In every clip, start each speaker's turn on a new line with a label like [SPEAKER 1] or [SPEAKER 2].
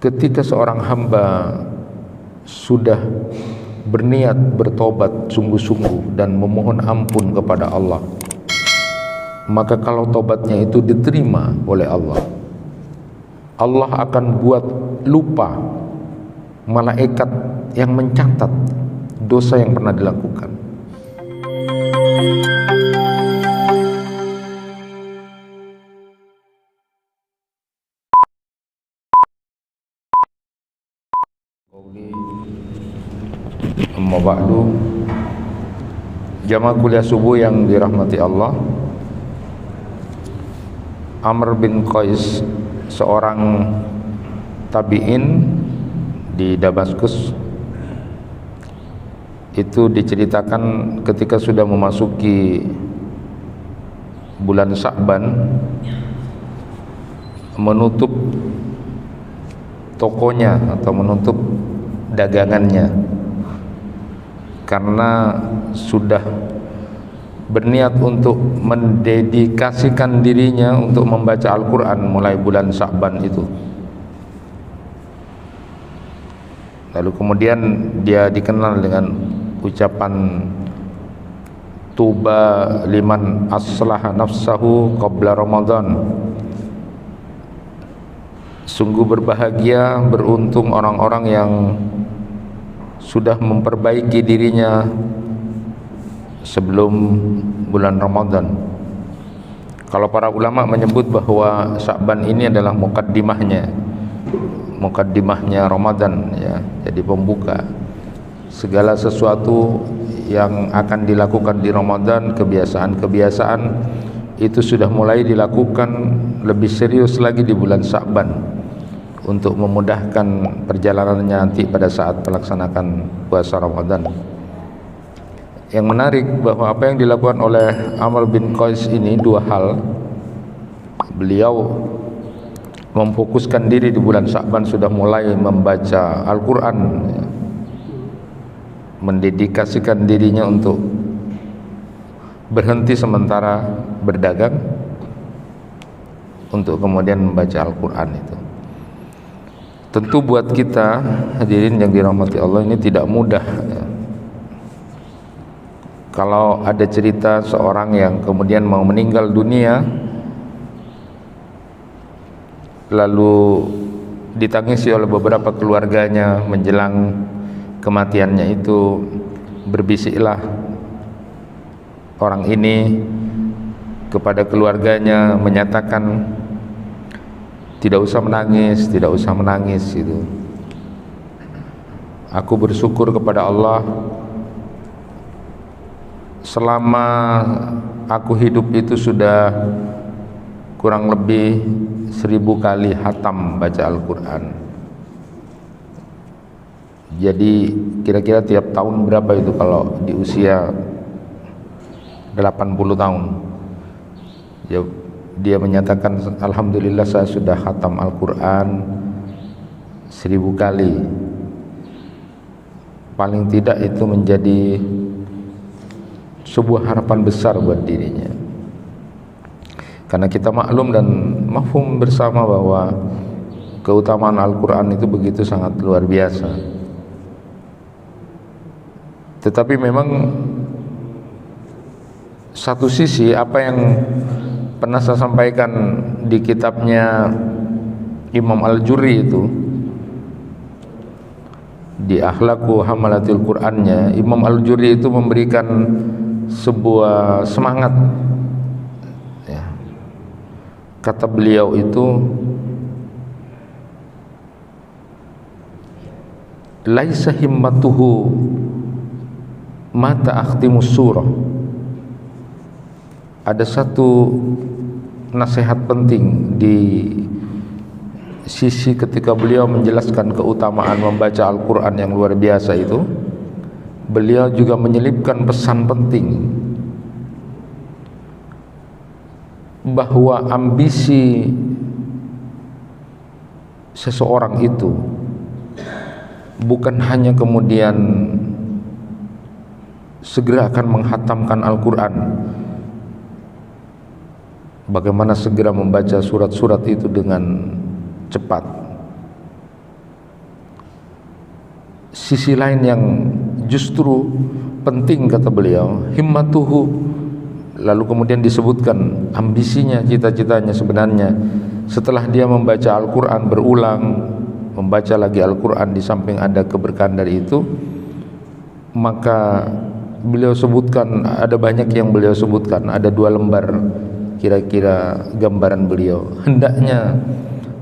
[SPEAKER 1] ketika seorang hamba sudah berniat bertobat sungguh-sungguh dan memohon ampun kepada Allah, maka kalau tobatnya itu diterima oleh Allah, Allah akan buat lupa malaikat yang mencatat dosa yang pernah dilakukan. Amma ba'du, jamaah kuliah subuh yang dirahmati Allah, Amr bin Qais, seorang tabi'in di Damaskus, itu diceritakan ketika sudah memasuki bulan Sya'ban, menutup tokonya atau menutup dagangannya karena sudah berniat untuk mendedikasikan dirinya untuk membaca Al-Quran mulai bulan Sya'ban itu. Lalu kemudian dia dikenal dengan ucapan tuba liman aslaha nafsahu qabla Ramadan. Sungguh berbahagia, beruntung orang-orang yang sudah memperbaiki dirinya sebelum bulan Ramadan. Kalau para ulama menyebut bahwa Sya'ban ini adalah mukaddimahnya Ramadan, ya. Jadi pembuka segala sesuatu yang akan dilakukan di Ramadan, kebiasaan-kebiasaan itu sudah mulai dilakukan lebih serius lagi di bulan Sya'ban untuk memudahkan perjalanannya nanti pada saat melaksanakan puasa Ramadan. Yang menarik bahwa apa yang dilakukan oleh Amr bin Qais ini dua hal. Beliau memfokuskan diri di bulan Sya'ban, sudah mulai membaca Al-Quran, mendedikasikan dirinya untuk berhenti sementara berdagang untuk kemudian membaca Al-Quran itu. Tentu buat kita hadirin yang dirahmati Allah ini tidak mudah, ya. Kalau ada cerita seorang yang kemudian mau meninggal dunia lalu ditangisi oleh beberapa keluarganya menjelang kematiannya itu, berbisiklah orang ini kepada keluarganya menyatakan tidak usah menangis itu. Aku bersyukur kepada Allah selama aku hidup itu sudah kurang lebih 1000 kali khatam baca Al-Quran. Jadi kira-kira tiap tahun berapa itu kalau di usia 80 tahun? Ya, dia menyatakan alhamdulillah saya sudah khatam Al-Quran 1000 kali. Paling tidak itu menjadi sebuah harapan besar buat dirinya, karena kita maklum dan mafhum bersama bahwa keutamaan Al-Quran itu begitu sangat luar biasa. Tetapi memang satu sisi apa yang pernah saya sampaikan di kitabnya Imam Al-Jurri itu, di Akhlaqu Hamalatil Qur'annya, Imam Al-Jurri itu memberikan sebuah semangat, ya. Kata beliau itu, laisa himmatuhu mata akhtimus surah. Ada satu nasihat penting di sisi ketika beliau menjelaskan keutamaan membaca Al-Quran yang luar biasa itu, beliau juga menyelipkan pesan penting bahwa ambisi seseorang itu bukan hanya kemudian segera akan menghatamkan Al-Quran, bagaimana segera membaca surat-surat itu dengan cepat, sisi lain yang justru penting kata beliau, himmatuhu, lalu kemudian disebutkan ambisinya, cita-citanya sebenarnya setelah dia membaca Al-Quran berulang, membaca lagi Al-Quran di samping ada keberkahan dari itu, maka beliau sebutkan, ada banyak yang beliau sebutkan, ada 2 lembar kira-kira gambaran beliau. Hendaknya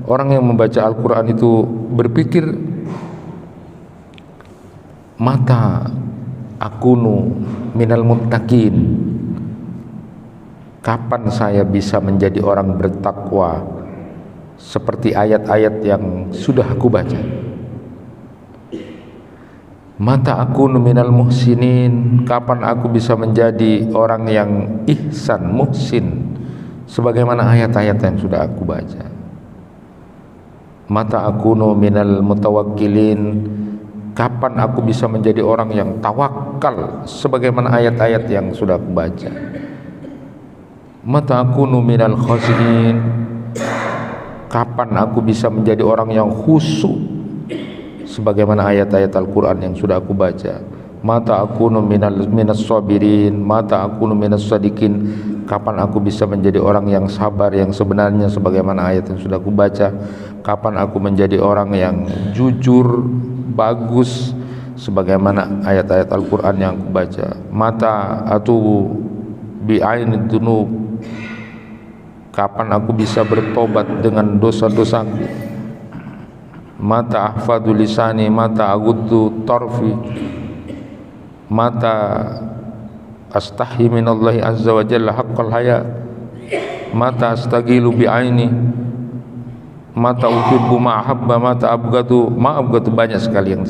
[SPEAKER 1] orang yang membaca Al-Quran itu berpikir, mata akunu minal muttaqin, kapan saya bisa menjadi orang bertakwa seperti ayat-ayat yang sudah aku baca. Mata akunu minal muhsinin, kapan aku bisa menjadi orang yang ihsan, muhsin sebagaimana ayat-ayat yang sudah aku baca. Mata akunu minal mutawakkilin, kapan aku bisa menjadi orang yang tawakal sebagaimana ayat-ayat yang sudah aku baca. Mata akunu minal khashiin, kapan aku bisa menjadi orang yang khusyuk sebagaimana ayat-ayat Al-Quran yang sudah aku baca. Mata akunu minas sabirin, mata akunu minas sadiqin, kapan aku bisa menjadi orang yang sabar yang sebenarnya sebagaimana ayat yang sudah aku baca. Kapan aku menjadi orang yang jujur, bagus sebagaimana ayat-ayat Al-Quran yang aku baca. Mata atubu bi'ainid dunub, kapan aku bisa bertobat dengan dosa-dosaku. Mata ahfadu lisani, mata aguddu tarfi, mata astahi minallahi azza wa jalla haqqal haya, mata astagilu bi'aini, mata uhibbu ma'ahabba, mata abgadu ma'abgadu, banyak sekali yang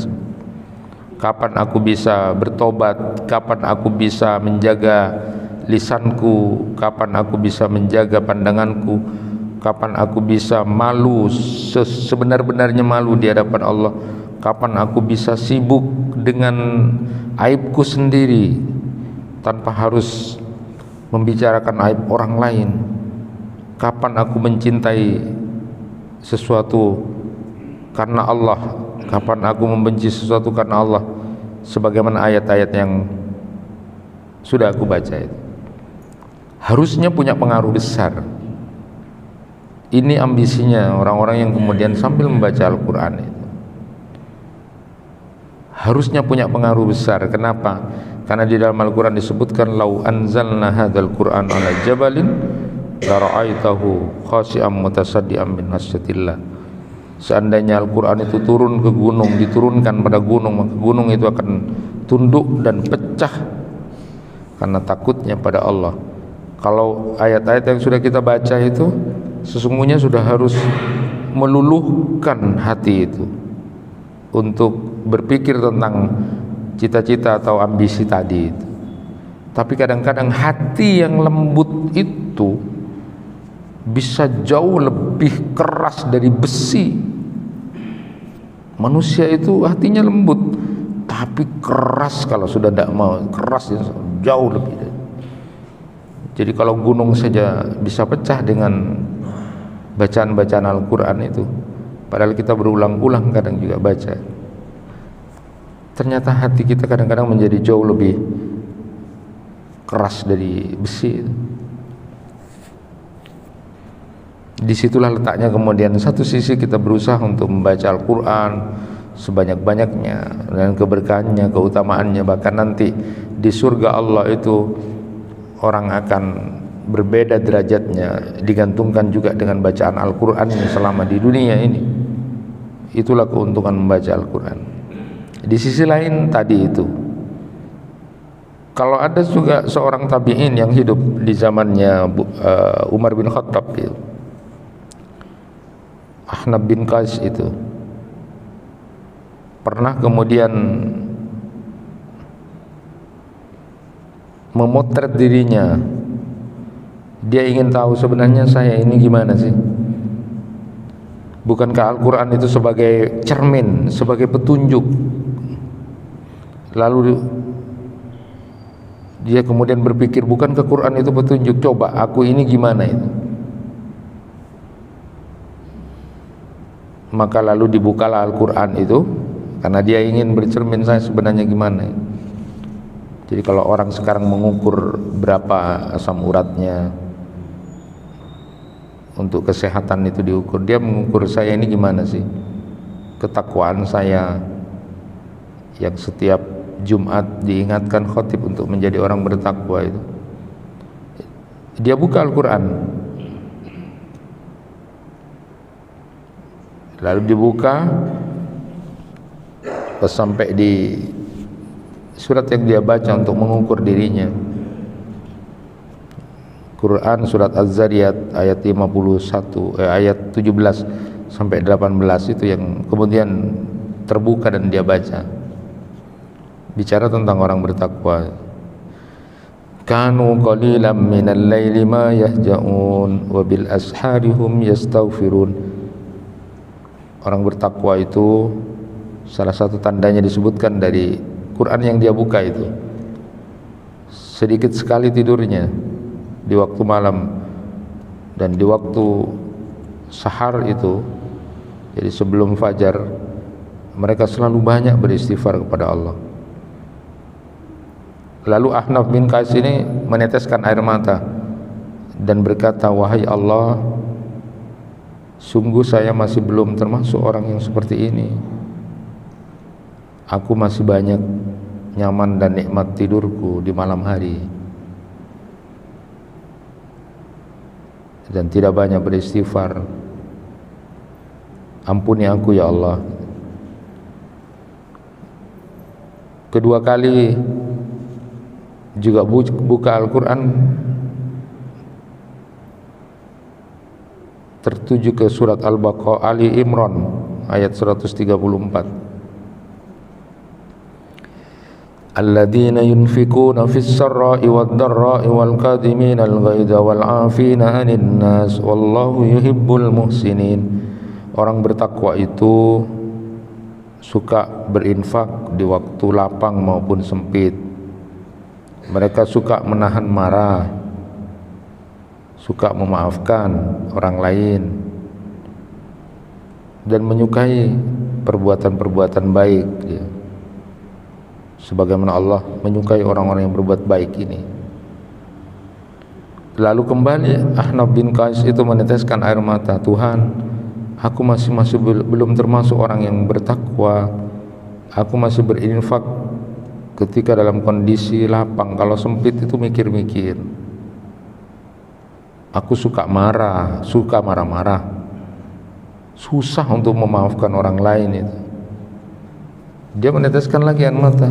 [SPEAKER 1] kapan aku bisa bertobat, kapan aku bisa menjaga lisanku, kapan aku bisa menjaga pandanganku, kapan aku bisa malu sebenar-benarnya malu di hadapan Allah, kapan aku bisa sibuk dengan aibku sendiri tanpa harus membicarakan aib orang lain, kapan aku mencintai sesuatu karena Allah, kapan aku membenci sesuatu karena Allah sebagaimana ayat-ayat yang sudah aku baca itu. Harusnya punya pengaruh besar. Ini ambisinya orang-orang yang kemudian sambil membaca Al-Quran itu harusnya punya pengaruh besar. Kenapa? Karena di dalam Al-Quran disebutkan, lau anzalna hadzal Qur'an ala jabalin la ra'aitahu khashi'an mutasaddian min khasyatillah. Seandainya Al-Quran itu turun ke gunung, diturunkan pada gunung, maka gunung itu akan tunduk dan pecah karena takutnya pada Allah. Kalau ayat-ayat yang sudah kita baca itu sesungguhnya sudah harus meluluhkan hati itu untuk berpikir tentang cita-cita atau ambisi tadi itu. Tapi kadang-kadang hati yang lembut itu bisa jauh lebih keras dari besi. Manusia itu hatinya lembut tapi keras kalau sudah tidak mau, keras jauh lebih. Jadi kalau gunung saja bisa pecah dengan bacaan-bacaan Al-Quran itu, padahal kita berulang-ulang kadang juga baca, ternyata hati kita kadang-kadang menjadi jauh lebih keras dari besi. Disitulah letaknya kemudian satu sisi kita berusaha untuk membaca Al-Quran sebanyak-banyaknya dan keberkahannya, keutamaannya, bahkan nanti di surga Allah itu orang akan berbeda derajatnya, digantungkan juga dengan bacaan Al-Quran selama di dunia ini. Itulah keuntungan membaca Al-Quran. Di sisi lain tadi itu, kalau ada juga seorang tabi'in yang hidup di zamannya Umar bin Khattab gitu, Ahnab bin Qais itu pernah kemudian memotret dirinya. Dia ingin tahu sebenarnya saya ini gimana sih? Bukankah Al-Quran itu sebagai cermin, sebagai petunjuk? Lalu dia kemudian berpikir, bukankah Quran itu petunjuk? Coba aku ini gimana itu? Maka lalu dibukalah Al-Quran itu, karena dia ingin bercermin saya sebenarnya gimana. Jadi kalau orang sekarang mengukur berapa asam uratnya untuk kesehatan itu diukur, dia mengukur saya ini gimana sih, ketakwaan saya yang setiap Jumat diingatkan khatib untuk menjadi orang bertakwa itu. Dia buka Al-Quran, lalu dibuka sampai di surat yang dia baca untuk mengukur dirinya. Quran surat Az-Zariyat ayat 51 ayat 17 sampai 18 itu yang kemudian terbuka dan dia baca. Bicara tentang orang bertakwa. Kanu qalilan minal laili ma yahja'un wa bil ashari hum yastaghfirun. Orang bertakwa itu salah satu tandanya disebutkan dari Quran yang dia buka itu, sedikit sekali tidurnya di waktu malam, dan di waktu sahar itu, jadi sebelum fajar, mereka selalu banyak beristighfar kepada Allah. Lalu Ahnaf bin Qais ini meneteskan air mata dan berkata, wahai Allah, sungguh saya masih belum termasuk orang yang seperti ini. Aku masih banyak nyaman dan nikmat tidurku di malam hari dan tidak banyak beristighfar. Ampuni aku ya Allah. Kedua kali juga buka Al-Quran, tertuju ke surat Al-Baqarah, Ali Imran ayat 134. Alladzina yunfikuna fis sarra'i wad dharra'i wal kadhimina al ghaidha wal 'afina 'anil nas wallahu yuhibbul muhsinin. Orang bertakwa itu suka berinfak di waktu lapang maupun sempit. Mereka suka menahan marah, suka memaafkan orang lain, dan menyukai perbuatan-perbuatan baik, ya. Sebagaimana Allah menyukai orang-orang yang berbuat baik ini. Lalu kembali Ahnaf bin Qais itu meneteskan air mata, Tuhan, aku masih belum termasuk orang yang bertakwa. Aku masih berinfak ketika dalam kondisi lapang, kalau sempit itu mikir-mikir. Aku suka marah-marah, susah untuk memaafkan orang lain itu. Dia meneteskan lagi air mata,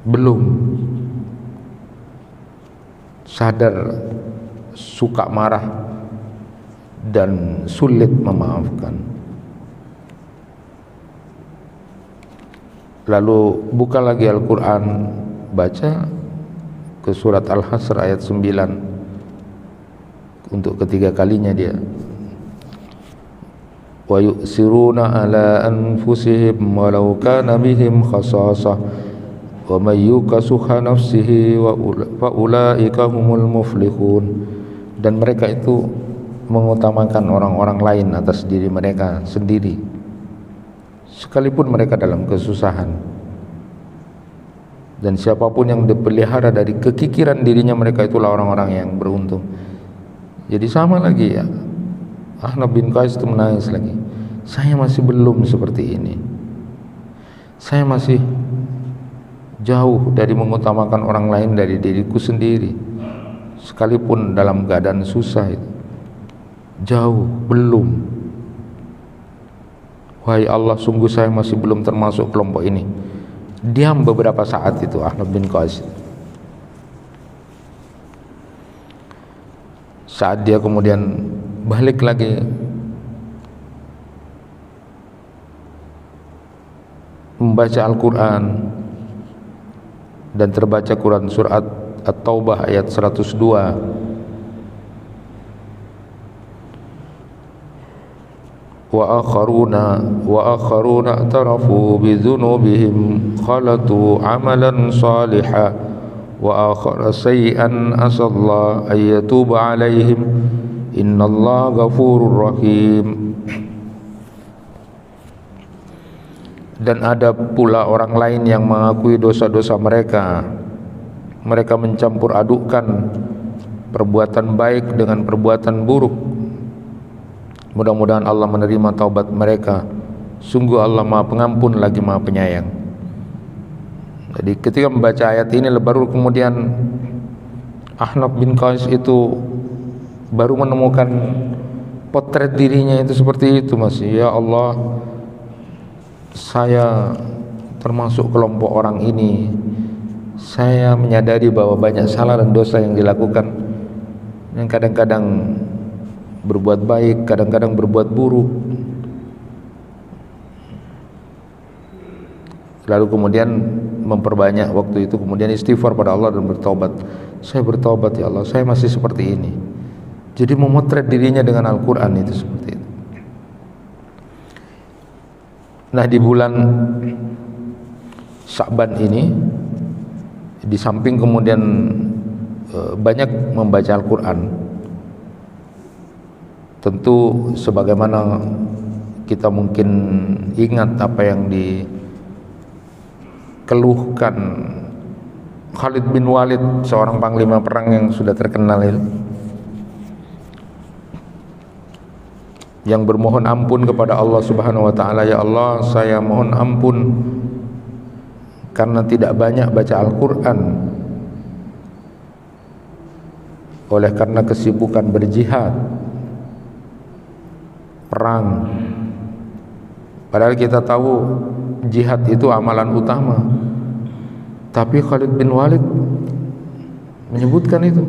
[SPEAKER 1] belum sadar, suka marah dan sulit memaafkan. Lalu buka lagi Al-Quran, baca ke surat Al-Hasr ayat 9 untuk ketiga kalinya dia. Wa yu'siruna ala anfusihim walau kana bihim khasasah wa may yukasuha nafsihi wa ulaika humul muflihun. Dan mereka itu mengutamakan orang-orang lain atas diri mereka sendiri, sekalipun mereka dalam kesusahan. Dan siapapun yang dipelihara dari kekikiran dirinya, mereka itulah orang-orang yang beruntung. Jadi sama lagi ya, Ahnaf bin Qais itu menangis lagi. Saya masih belum seperti ini. Saya masih jauh dari mengutamakan orang lain dari diriku sendiri, sekalipun dalam keadaan susah itu. Jauh, belum. Wahai Allah, sungguh saya masih belum termasuk kelompok ini. Diam beberapa saat itu Ahnaf bin Qais. Saat dia kemudian balik lagi membaca Al-Quran, dan terbaca Quran surat At-Taubah ayat 102. Wa akharuna i'tarafu bi dzunubihim khalatu amalan salihan wa akhara sayyi'an asallahu ay yatuba alaihim innallaha ghafurur rahim. Dan ada pula orang lain yang mengakui dosa-dosa mereka. Mereka mencampur adukkan perbuatan baik dengan perbuatan buruk. Mudah-mudahan Allah menerima taubat mereka. Sungguh Allah Maha Pengampun lagi Maha Penyayang. Jadi ketika membaca ayat ini baru kemudian Ahnaf bin Qais itu baru menemukan potret dirinya itu seperti itu, Mas. Ya Allah, saya termasuk kelompok orang ini. Saya menyadari bahwa banyak salah dan dosa yang dilakukan, yang kadang-kadang berbuat baik, kadang-kadang berbuat buruk. Lalu kemudian memperbanyak waktu itu, kemudian istighfar pada Allah dan bertobat. Saya bertobat ya Allah, saya masih seperti ini. Jadi memotret dirinya dengan Al-Quran itu seperti itu. Nah, di bulan Sya'ban ini, di samping kemudian banyak membaca Al-Quran, tentu sebagaimana kita mungkin ingat apa yang dikeluhkan Khalid bin Walid, seorang panglima perang yang sudah terkenal itu, yang bermohon ampun kepada Allah Subhanahu wa taala, ya Allah, saya mohon ampun karena tidak banyak baca Al-Quran oleh karena kesibukan berjihad, perang. Padahal kita tahu jihad itu amalan utama, tapi Khalid bin Walid menyebutkan itu.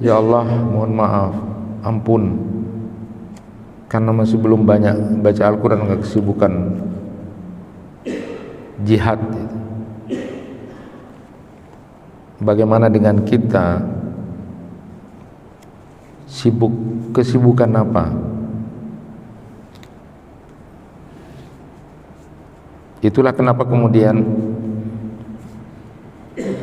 [SPEAKER 1] Ya Allah, mohon maaf, ampun, karena masih belum banyak baca Al-Quran ke kesibukan jihad. Bagaimana dengan kita? Kesibukan apa? Itulah kenapa kemudian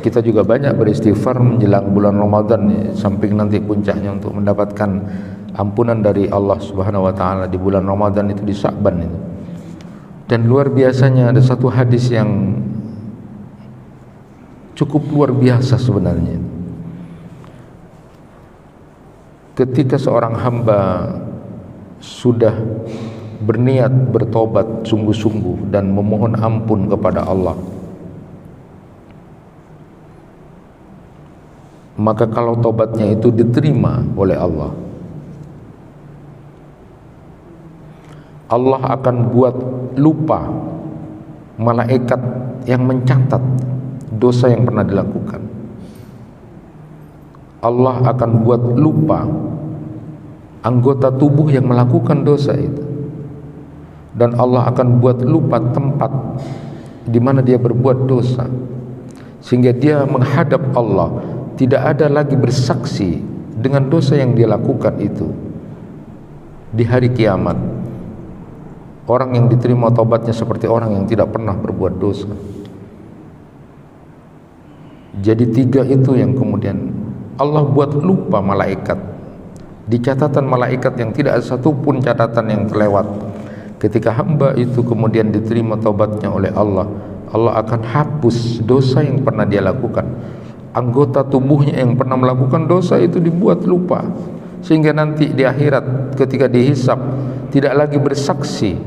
[SPEAKER 1] kita juga banyak beristighfar menjelang bulan Ramadan, samping nanti puncaknya untuk mendapatkan ampunan dari Allah Subhanahu wa taala di bulan Ramadan itu, di Sya'ban itu. Dan luar biasanya ada satu hadis yang cukup luar biasa sebenarnya. Ketika seorang hamba sudah berniat bertobat sungguh-sungguh dan memohon ampun kepada Allah, maka kalau tobatnya itu diterima oleh Allah, Allah akan buat lupa malaikat yang mencatat dosa yang pernah dilakukan. Allah akan buat lupa anggota tubuh yang melakukan dosa itu, dan Allah akan buat lupa tempat di mana dia berbuat dosa, sehingga dia menghadap Allah tidak ada lagi bersaksi dengan dosa yang dia lakukan itu. Di hari kiamat, orang yang diterima taubatnya seperti orang yang tidak pernah berbuat dosa. Jadi tiga itu yang kemudian Allah buat lupa malaikat. Di catatan malaikat yang tidak ada satupun catatan yang terlewat. Ketika hamba itu kemudian diterima taubatnya oleh Allah, Allah akan hapus dosa yang pernah dia lakukan. Anggota tubuhnya yang pernah melakukan dosa itu dibuat lupa, sehingga nanti di akhirat ketika dihisab tidak lagi bersaksi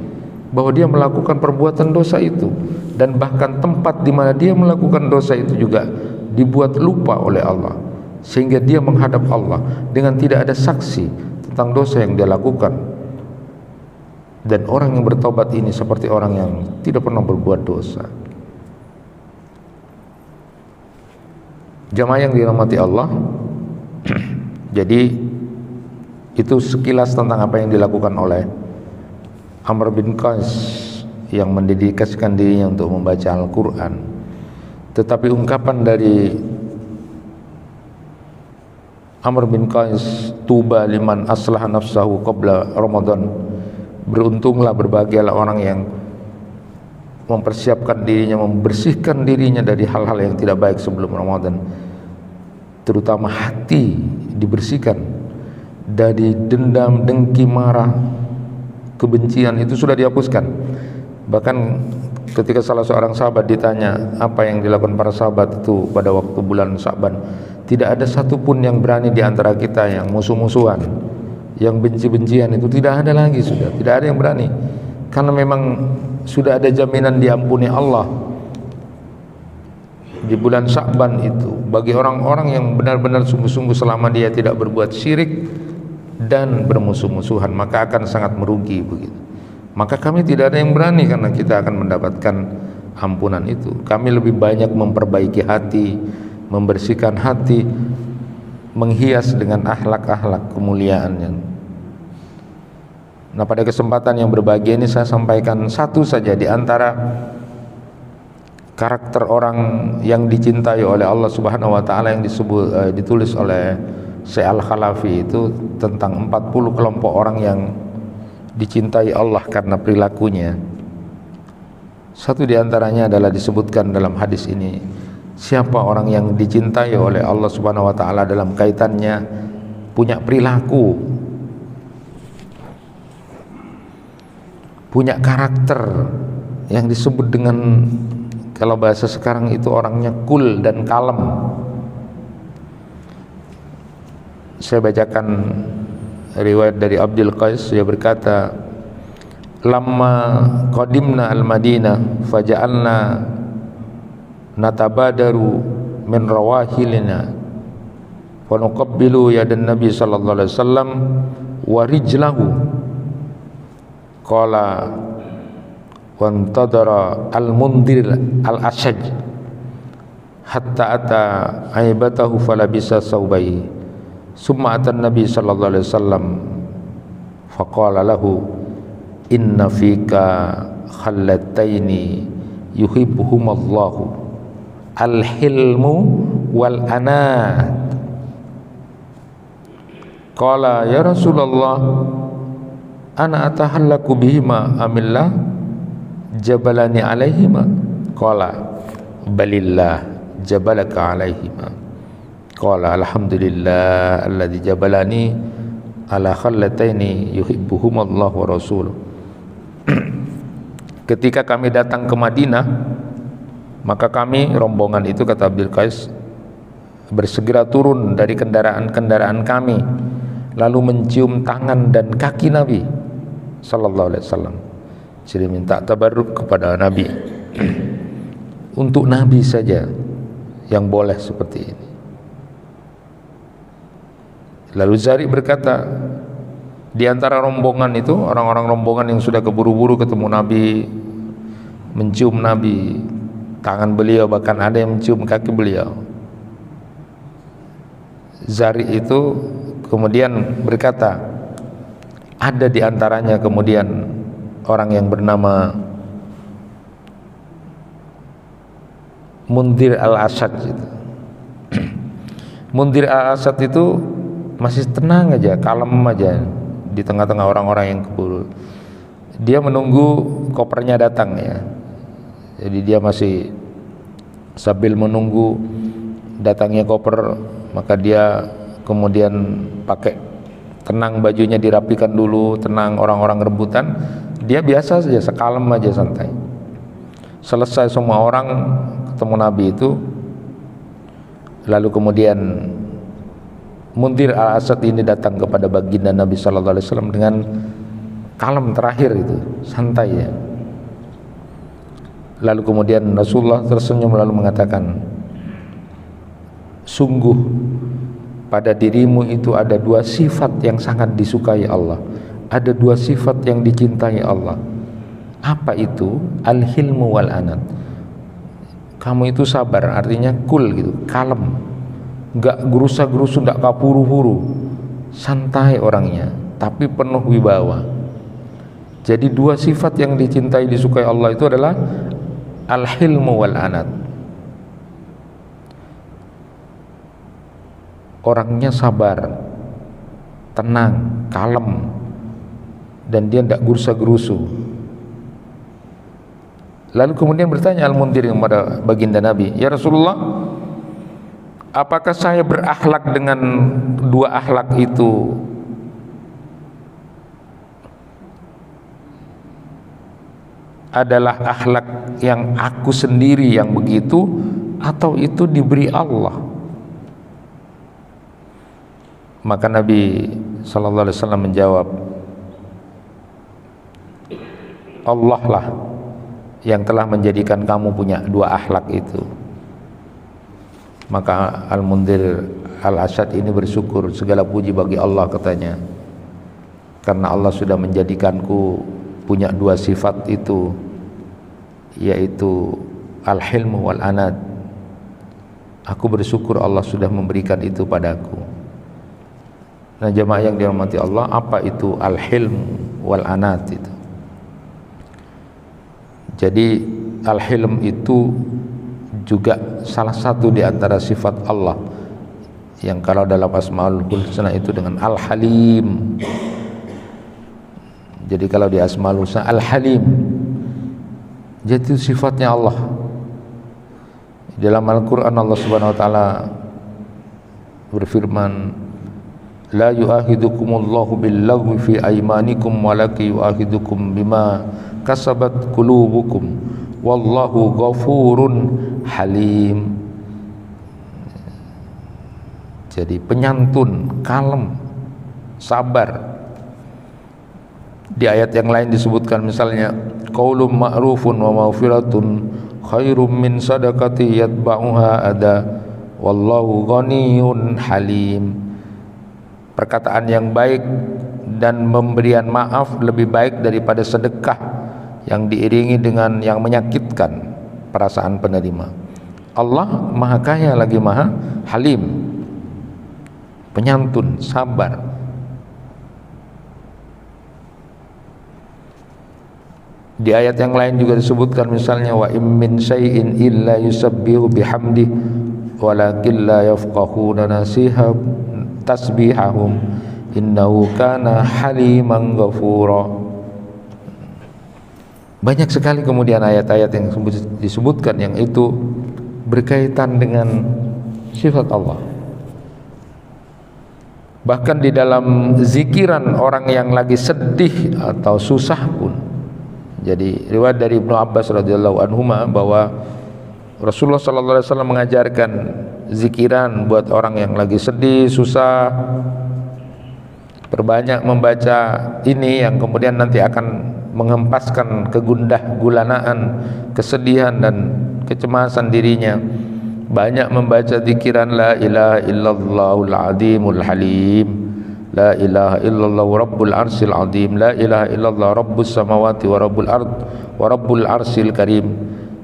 [SPEAKER 1] bahwa dia melakukan perbuatan dosa itu, dan bahkan tempat di mana dia melakukan dosa itu juga dibuat lupa oleh Allah, sehingga dia menghadap Allah dengan tidak ada saksi tentang dosa yang dia lakukan. Dan orang yang bertobat ini seperti orang yang tidak pernah berbuat dosa. Jamaah yang dirahmati Allah, jadi itu sekilas tentang apa yang dilakukan oleh Amr bin Qais yang mendedikasikan dirinya untuk membaca Al-Quran. Tetapi ungkapan dari Amr bin Qais, tuba liman aslaha nafsahu qabla Ramadan, beruntunglah, berbahagialah orang yang mempersiapkan dirinya, membersihkan dirinya dari hal-hal yang tidak baik sebelum Ramadan, terutama hati dibersihkan dari dendam, dengki, marah, kebencian, itu sudah dihapuskan. Bahkan ketika salah seorang sahabat ditanya apa yang dilakukan para sahabat itu pada waktu bulan Sya'ban, tidak ada satupun yang berani di antara kita yang musuh-musuhan, yang benci-bencian itu tidak ada lagi, sudah tidak ada yang berani, karena memang sudah ada jaminan diampuni Allah di bulan Sya'ban itu bagi orang-orang yang benar-benar sungguh-sungguh selama dia tidak berbuat syirik dan bermusuh-musuhan, maka akan sangat merugi begitu. Maka kami tidak ada yang berani karena kita akan mendapatkan ampunan itu. Kami lebih banyak memperbaiki hati, membersihkan hati, menghias dengan akhlak-akhlak kemuliaan. Nah, pada kesempatan yang berbahagia ini saya sampaikan satu saja di antara karakter orang yang dicintai oleh Allah Subhanahu wa taala yang ditulis oleh Syekh Al-Khalafi, itu tentang 40 kelompok orang yang dicintai Allah karena perilakunya. Satu di antaranya adalah disebutkan dalam hadis ini, siapa orang yang dicintai oleh Allah Subhanahu wa taala dalam kaitannya punya perilaku, punya karakter yang disebut dengan, kalau bahasa sekarang itu orangnya cool dan kalem. Saya bacakan riwayat dari Abdul Qais, dia berkata, lamma qadimna al-Madinah faja'alna natabadaru min rawahilina wa nuqabbilu yadan Nabi sallallahu alaihi wasallam wa rijlahu. Qala wa antadara al-Mundhir al-Ashaj hatta ata aibatahu falabisa saubai. Summa atan Nabi sallallahu alaihi wasallam faqala lahu inna fika khallataini yuhibbuhumallahu al-hilmu wal anat. Qala ya Rasulullah ana atahallaku bihima amillah jabalani alaihima. Qala balillah jabalaka alaihima. Qala alhamdulillah alladzi jabalani ala khallataini yuhibbuhumallahu wa rasuluh. Ketika kami datang ke Madinah, maka kami, rombongan itu, kata Abdul Qais, bersegera turun dari kendaraan-kendaraan kami, lalu mencium tangan dan kaki Nabi sallallahu alaihi wasallam. Jadi minta tabarruk kepada Nabi. Untuk Nabi saja yang boleh seperti ini. Lalu Zari berkata, di antara rombongan itu, orang-orang rombongan yang sudah keburu-buru ketemu Nabi, mencium Nabi, tangan beliau, bahkan ada yang mencium kaki beliau. Zari itu kemudian berkata, ada di antaranya kemudian orang yang bernama Mundhir al-Ashaj. Mundhir al-Ashaj itu masih tenang aja, kalem aja di tengah-tengah orang-orang yang keburu. Dia menunggu kopernya datang ya. Jadi dia masih sambil menunggu datangnya koper, maka dia kemudian pakai tenang, bajunya dirapikan dulu, tenang, orang-orang rebutan. Dia biasa saja, sekalem aja, santai. Selesai semua orang ketemu Nabi itu, lalu kemudian Mundhir al-Asad ini datang kepada baginda Nabi sallallahu alaihi wasallam dengan kalem terakhir itu, santai ya. Lalu kemudian Rasulullah tersenyum lalu mengatakan, sungguh pada dirimu itu ada dua sifat yang sangat disukai Allah, ada dua sifat yang dicintai Allah. Apa itu? Al-hilmu wal anat. Kamu itu sabar, artinya cool gitu, kalem, gak gerusa-gerusu, gak kapuru-puru, santai orangnya, tapi penuh wibawa. Jadi dua sifat yang dicintai, disukai Allah itu adalah al-hilmu wal anat. Orangnya sabar, tenang, kalem, dan dia tidak gerusa-gerusu. Lalu kemudian bertanya Al-Mundhir kepada baginda Nabi, ya Rasulullah, apakah saya berakhlak dengan dua akhlak itu adalah akhlak yang aku sendiri yang begitu, atau itu diberi Allah? Maka Nabi sallallahu alaihi wasallam menjawab, Allah lah yang telah menjadikan kamu punya dua akhlak itu. Maka Al-Mundhir Al-Asyad ini bersyukur, segala puji bagi Allah katanya, karena Allah sudah menjadikanku punya dua sifat itu, yaitu al-hilm wal anad. Aku bersyukur Allah sudah memberikan itu padaku. Nah, jemaah yang dirahmati Allah, apa itu al-hilm wal anad itu? Jadi al-hilm itu juga salah satu di antara sifat Allah yang kalau dalam Asmaul Husna itu dengan Al-Halim. Jadi kalau di Asmaul Husna Al-Halim, jadi itu sifatnya Allah. Dalam Al-Quran Allah Subhanahu Wa Taala berfirman, la yu'ahidukumullahu billaghwi fi aymanikum walakin yu'ahidukum bima kasabat qulubukum wallahu ghafurun halim. Jadi penyantun, kalem, sabar. Di ayat yang lain disebutkan misalnya qaulun ma'rufun wa maghfiratun khairum min sadaqati yatba'uha ada wallahu ghaniyun halim. Perkataan yang baik dan pemberian maaf lebih baik daripada sedekah yang diiringi dengan yang menyakitkan perasaan penerima. Allah maha kaya lagi maha halim, penyantun, sabar. Di ayat yang lain juga disebutkan misalnya wa im min syai'in illa yusabbihu bihamdi walakin la yafqahuna nasihab tasbihahum innahu kana haliman ghafura. Banyak sekali kemudian ayat-ayat yang disebutkan yang itu berkaitan dengan sifat Allah. Bahkan di dalam zikiran orang yang lagi sedih atau susah pun. Jadi riwayat dari Ibnu Abbas radhiyallahu anhuma bahwa Rasulullah sallallahu alaihi wasallam mengajarkan zikiran buat orang yang lagi sedih, susah. Perbanyak membaca ini yang kemudian nanti akan menghempaskan kegundah gulanaan, kesedihan dan kecemasan dirinya. Banyak membaca zikiran la ilaha illallahul azimul halim, la ilaha illallah rabbul arsil azim, la ilaha illallah rabbus samawati wa rabbul ard wa rabbul arsil karim.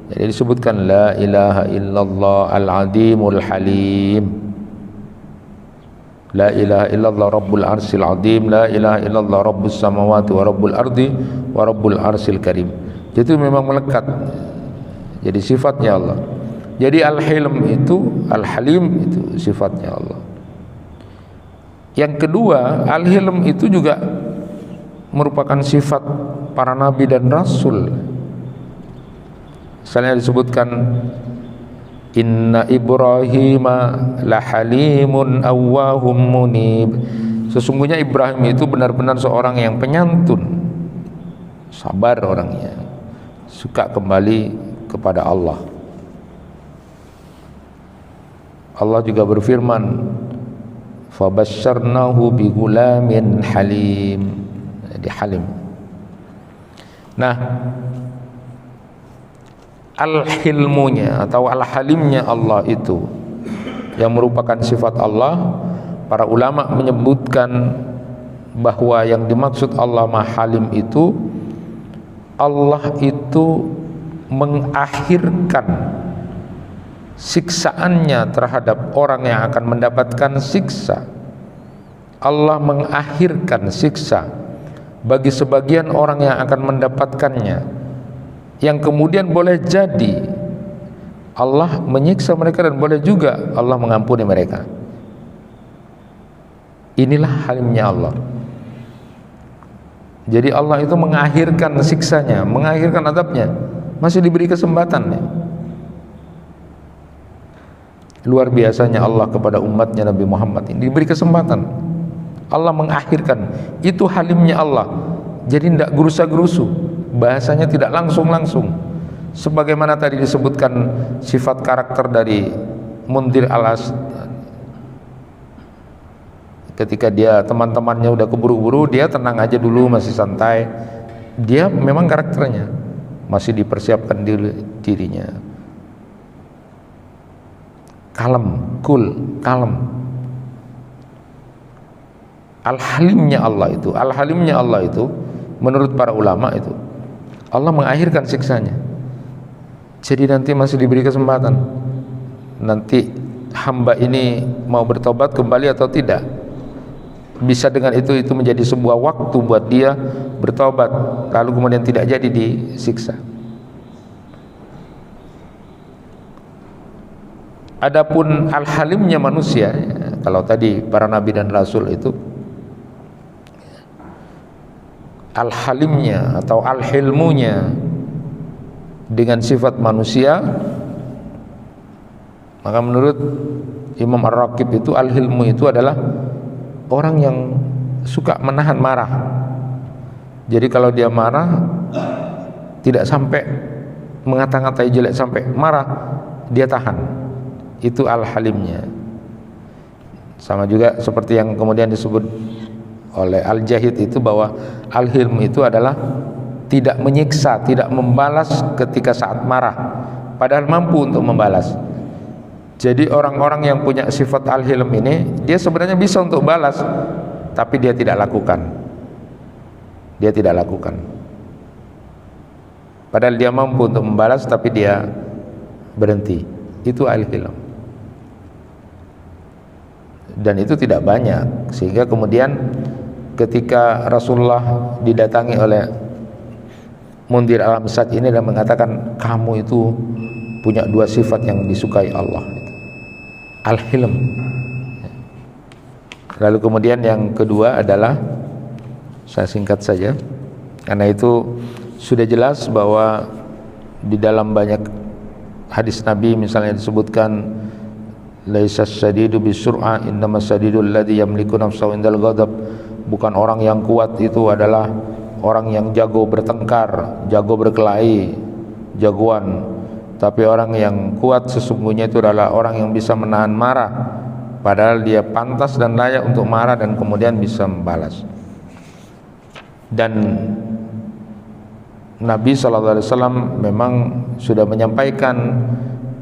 [SPEAKER 1] Jadi disebutkan la ilaha illallah al-azimul halim, la ilaha illallah rabbul arsil azim, la ilaha illallah rabbus samawati wa rabbul ardi wa rabbul arsil karim. Jadi memang melekat jadi sifatnya Allah. Jadi al-hilm itu, al-halim itu sifatnya Allah. Yang kedua, al-hilm itu juga merupakan sifat para nabi dan rasul. Misalnya disebutkan inna Ibrahima lahalimun awwahum munib. Sesungguhnya Ibrahim itu benar-benar seorang yang penyantun, sabar orangnya, suka kembali kepada Allah. Allah juga berfirman fabasyarnahu bigulamin halim. Jadi halim. Nah, al-hilmunya atau al-halimnya Allah itu yang merupakan sifat Allah, para ulama menyebutkan bahwa yang dimaksud Allah mahalim itu Allah itu mengakhirkan siksaannya terhadap orang yang akan mendapatkan siksa. Allah mengakhirkan siksa bagi sebagian orang yang akan mendapatkannya, yang kemudian boleh jadi Allah menyiksa mereka dan boleh juga Allah mengampuni mereka. Inilah halimnya Allah. Jadi Allah itu mengakhirkan siksanya, mengakhirkan azabnya, masih diberi kesempatan. Luar biasanya Allah kepada umatnya Nabi Muhammad ini, diberi kesempatan. Allah mengakhirkan, itu halimnya Allah. Jadi tidak gerusa-gerusu, bahasanya tidak langsung-langsung. Sebagaimana tadi disebutkan sifat karakter dari Mundhir al-Asad, ketika dia teman-temannya udah keburu-buru, dia tenang aja dulu, masih santai. Dia memang karakternya masih dipersiapkan dirinya, kalem, cool, kalem. Al-Halimnya Allah itu menurut para ulama itu Allah mengakhirkan siksanya. Jadi nanti masih diberi kesempatan, nanti hamba ini mau bertobat kembali atau tidak. Bisa dengan itu menjadi sebuah waktu buat dia bertobat, lalu kemudian tidak jadi disiksa. Adapun al-halimnya manusia, kalau tadi para nabi dan rasul itu al-halimnya atau al-hilmunya dengan sifat manusia, maka menurut Imam Ar-Raqib itu al-hilmu itu adalah orang yang suka menahan marah. Jadi kalau dia marah tidak sampai mengata-ngatai jelek, sampai marah dia tahan. Itu al-halimnya. Sama juga seperti yang kemudian disebut oleh Al-Jahid itu, bahwa al-hilm itu adalah tidak menyiksa, tidak membalas ketika saat marah, padahal mampu untuk membalas. Jadi orang-orang yang punya sifat al-hilm ini, dia sebenarnya bisa untuk balas, tapi dia tidak lakukan. Dia tidak lakukan. Padahal dia mampu untuk membalas, tapi dia berhenti. Itu al-hilm. Dan itu tidak banyak, sehingga kemudian ketika Rasulullah didatangi oleh Mundhir al-Asad ini dan mengatakan, kamu itu punya dua sifat yang disukai Allah, al-hilm. Lalu kemudian yang kedua adalah, saya singkat saja karena itu sudah jelas bahwa di dalam banyak hadis Nabi misalnya disebutkan, laisa syadidu bisur'ah innamas syadidul ladzi yamliku nafsahu indal ghadab. Bukan orang yang kuat itu adalah orang yang jago bertengkar, jago berkelahi, jagoan. Tapi orang yang kuat sesungguhnya itu adalah orang yang bisa menahan marah, padahal dia pantas dan layak untuk marah dan kemudian bisa membalas. Dan Nabi SAW memang sudah menyampaikan,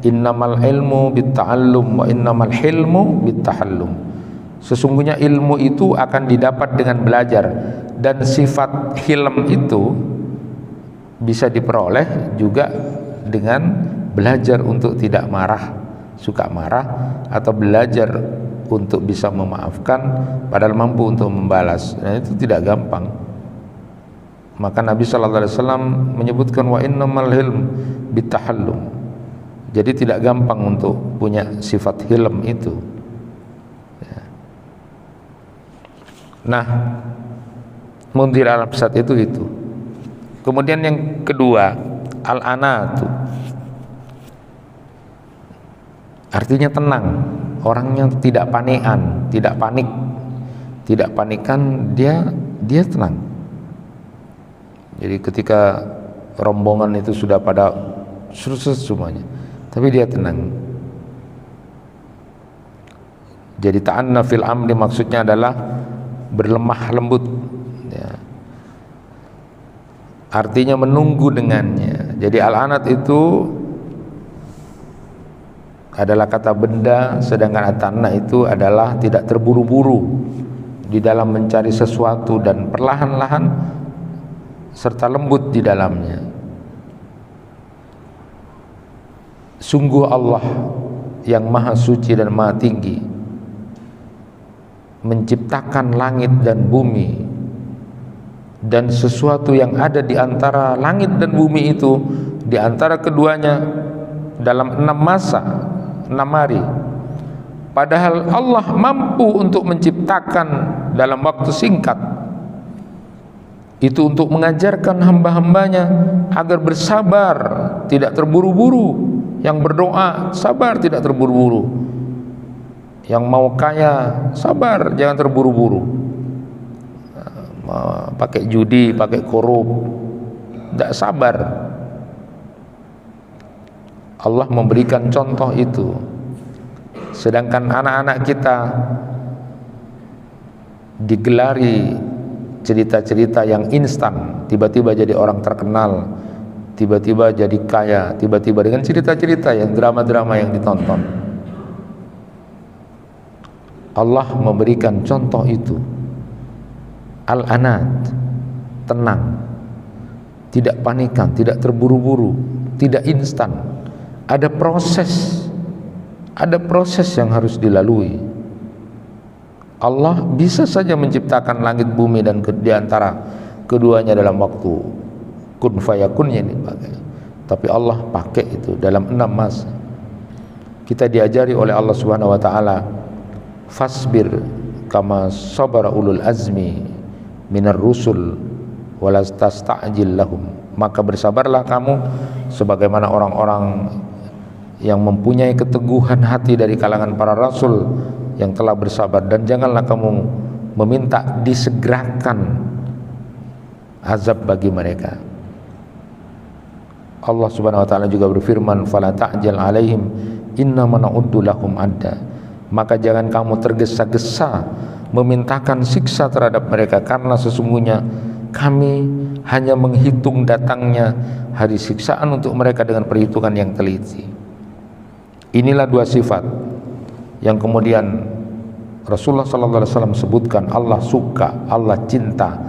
[SPEAKER 1] innamal ilmu bitta'allum wa innamal hilmu bittahallum. Sesungguhnya ilmu itu akan didapat dengan belajar, dan sifat hilm itu bisa diperoleh juga dengan belajar untuk tidak marah, suka marah, atau belajar untuk bisa memaafkan padahal mampu untuk membalas. Dan itu tidak gampang. Maka Nabi SAW menyebutkan wa innamal hilm bittahallum. Jadi tidak gampang untuk punya sifat hilm itu. Nah, Mundhir al-Asad itu. Kemudian yang kedua, al-anatu, artinya tenang. Orangnya tidak panikan, tidak panikan, dia tenang. Jadi ketika rombongan itu sudah pada surut semuanya, tapi dia tenang. Jadi ta'anna fil amri maksudnya adalah berlemah lembut, ya. Artinya menunggu dengannya. Jadi al-anat itu adalah kata benda, sedangkan at-ta'anna itu adalah tidak terburu-buru di dalam mencari sesuatu dan perlahan-lahan serta lembut di dalamnya. Sungguh Allah yang maha suci dan maha tinggi menciptakan langit dan bumi dan sesuatu yang ada di antara langit dan bumi itu, di antara keduanya dalam 6 masa, 6 hari. Padahal Allah mampu untuk menciptakan dalam waktu singkat. Itu untuk mengajarkan hamba-hambanya agar bersabar, tidak terburu-buru. Yang berdoa, sabar, tidak terburu-buru. Yang mau kaya, sabar, jangan terburu-buru. Pakai judi, pakai korup, tidak sabar. Allah memberikan contoh itu. Sedangkan anak-anak kita digelari cerita-cerita yang instan, tiba-tiba jadi orang terkenal, tiba-tiba jadi kaya, tiba-tiba dengan cerita-cerita yang drama-drama yang ditonton. Allah memberikan contoh itu. Al-anat, tenang, tidak panikan, tidak terburu-buru, tidak instan. Ada proses yang harus dilalui. Allah bisa saja menciptakan langit bumi dan di antara keduanya dalam waktu kun fayakunnya ini pakai. Tapi Allah pakai itu dalam 6 masa. Kita diajari oleh Allah Subhanahu wa taala, fasbir kama sabara ulul azmi minar rusul walastasta'jil lahum. Maka bersabarlah kamu sebagaimana orang-orang yang mempunyai keteguhan hati dari kalangan para rasul yang telah bersabar, dan janganlah kamu meminta disegerakan azab bagi mereka. Allah Subhanahu wa taala juga berfirman, fala ta'jal alaihim innama na'uddu lahum adda. Maka jangan kamu tergesa-gesa memintakan siksa terhadap mereka, karena sesungguhnya kami hanya menghitung datangnya hari siksaan untuk mereka dengan perhitungan yang teliti. Inilah 2 sifat yang kemudian Rasulullah sallallahu alaihi wasallam sebutkan. Allah suka, Allah cinta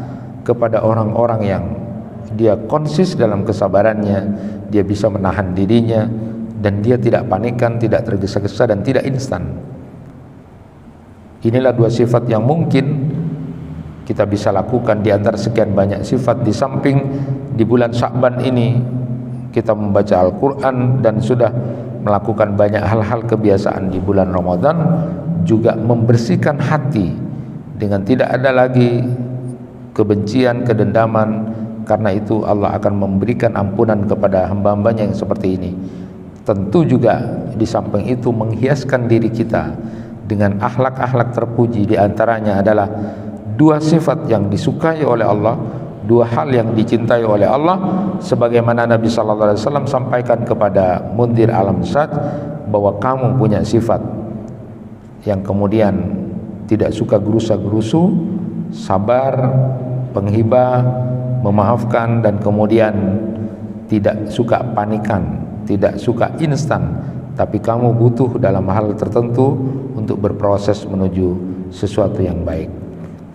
[SPEAKER 1] kepada orang-orang yang dia konsis dalam kesabarannya, dia bisa menahan dirinya, dan dia tidak panikan, tidak tergesa-gesa, dan tidak instan. Inilah 2 sifat yang mungkin kita bisa lakukan di antara sekian banyak sifat. Di samping di bulan Sya'ban ini kita membaca Al-Quran dan sudah melakukan banyak hal-hal kebiasaan di bulan Ramadan, juga membersihkan hati dengan tidak ada lagi kebencian, kedendaman. Karena itu Allah akan memberikan ampunan kepada hamba-hambanya yang seperti ini. Tentu juga di samping itu menghiaskan diri kita dengan akhlak-akhlak terpuji. Di antaranya adalah 2 sifat yang disukai oleh Allah, 2 hal yang dicintai oleh Allah, sebagaimana Nabi sallallahu alaihi wasallam sampaikan kepada Mundhir al-Amsad bahwa kamu punya sifat yang kemudian tidak suka gerusa-gerusu, sabar, penghibah, memaafkan, dan kemudian tidak suka panikan, tidak suka instan, tapi kamu butuh dalam hal tertentu untuk berproses menuju sesuatu yang baik.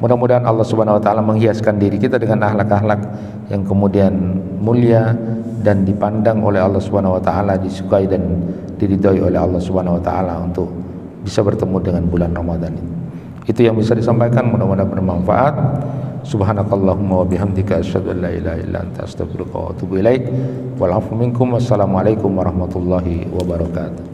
[SPEAKER 1] Mudah-mudahan Allah Subhanahu wa taala menghiaskan diri kita dengan akhlak-akhlak yang kemudian mulia dan dipandang oleh Allah Subhanahu wa taala, disukai dan diridhai oleh Allah Subhanahu wa taala untuk bisa bertemu dengan bulan Ramadan ini. Itu yang bisa disampaikan, mudah-mudahan bermanfaat. Subhanakallahumma wa bihamdika asyhadu an la ilaha illa anta astaghfiruka wa atubu ilaik. Wal 'afwu minkum. Wassalamualaikum warahmatullahi wabarakatuh.